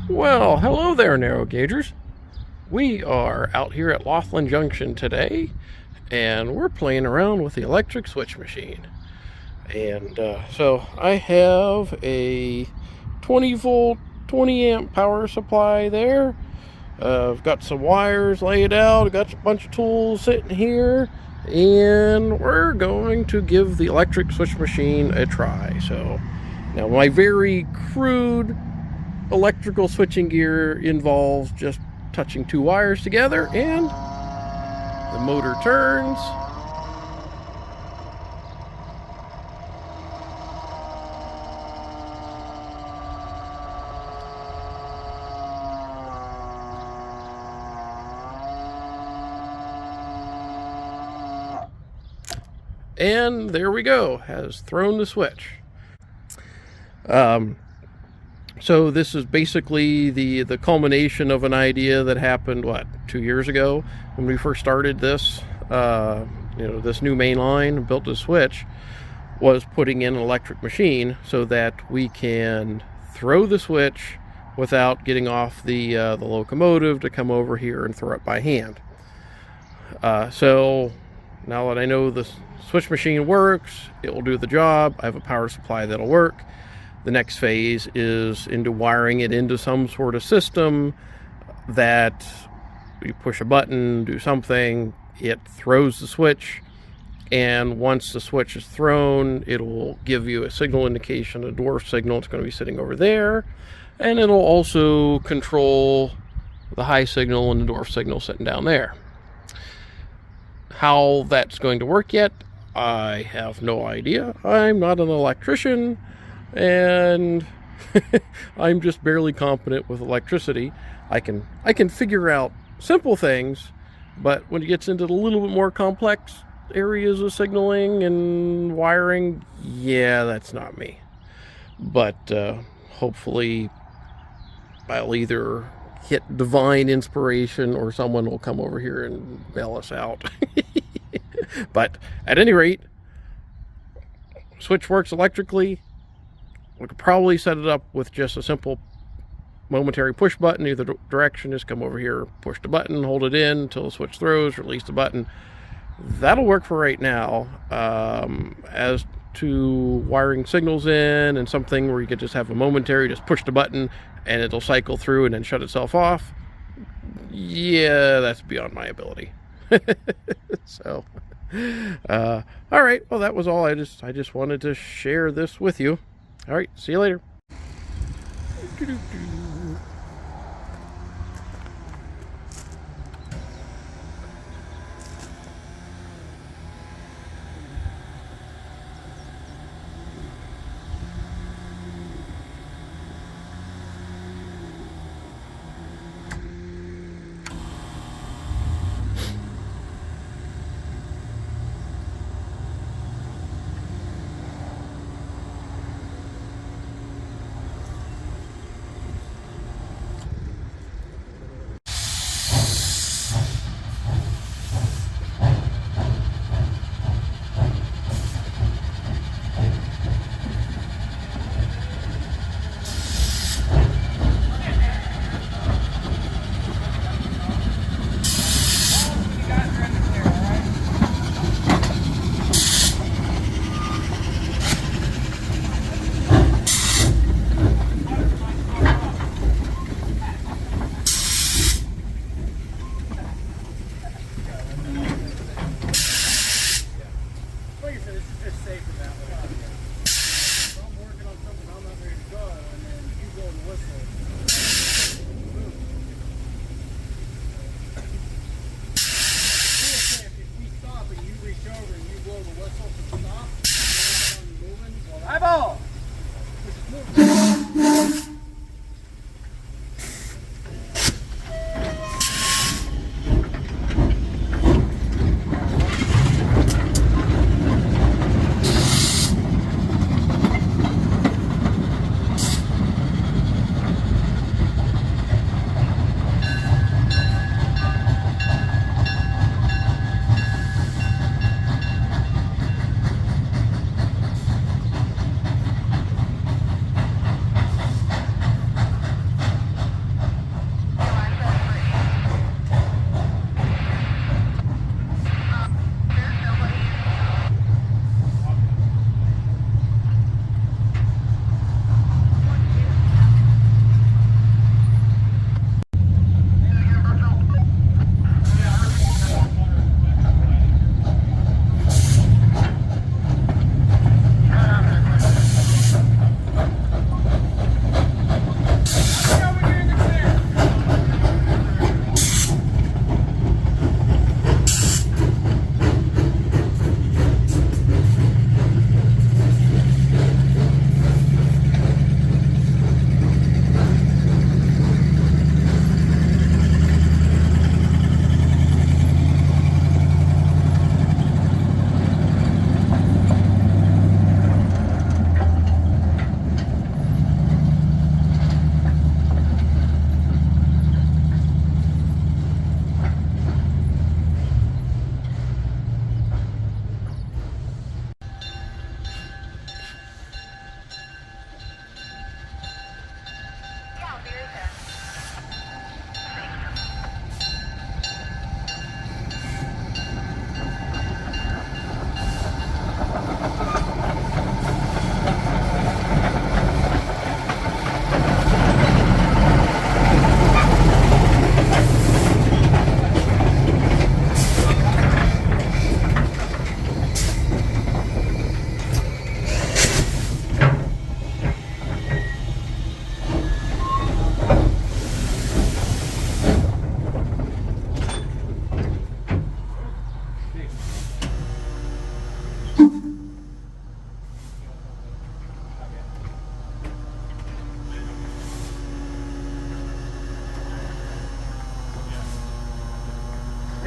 Well, hello there, narrow gaugers. We are out here at Laughlin Junction today, and we're playing around with the electric switch machine. And so I have a 20 volt, 20 amp power supply there. I've got some wires laid out. I've got a bunch of tools sitting here, and we're going to give the electric switch machine a try. So now my very crude electrical switching gear involves just touching two wires together, and the motor turns. And there we go, has thrown the switch. So this is basically the culmination of an idea that happened, 2 years ago when we first started this, this new main line, built the switch, was putting in an electric machine so that we can throw the switch without getting off the locomotive to come over here and throw it by hand. So now that I know the switch machine works, it will do the job. I have a power supply that'll work. The next phase is into wiring it into some sort of system that you push a button, do something, it throws the switch, and once the switch is thrown, it'll give you a signal indication, a dwarf signal. It's going to be sitting over there, and it'll also control the high signal and the dwarf signal sitting down there. How that's going to work yet, I have no idea. I'm not an electrician, and I'm just barely competent with electricity. I can figure out simple things, but when it gets into the little bit more complex areas of signaling and wiring, yeah, that's not me. But hopefully I'll either hit divine inspiration or someone will come over here and bail us out. But at any rate, switch works electrically. We could probably set it up with just a simple momentary push button, either direction. Just come over here, push the button, hold it in until the switch throws, release the button. That'll work for right now. As to wiring signals in and something where you could just have a momentary, just push the button and it'll cycle through and then shut itself off, yeah, that's beyond my ability. So all right, well, that was all. I just wanted to share this with you. All right, see you later.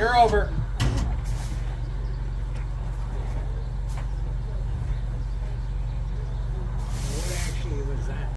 You're over. What actually was that?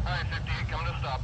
All right, 58, coming to stop.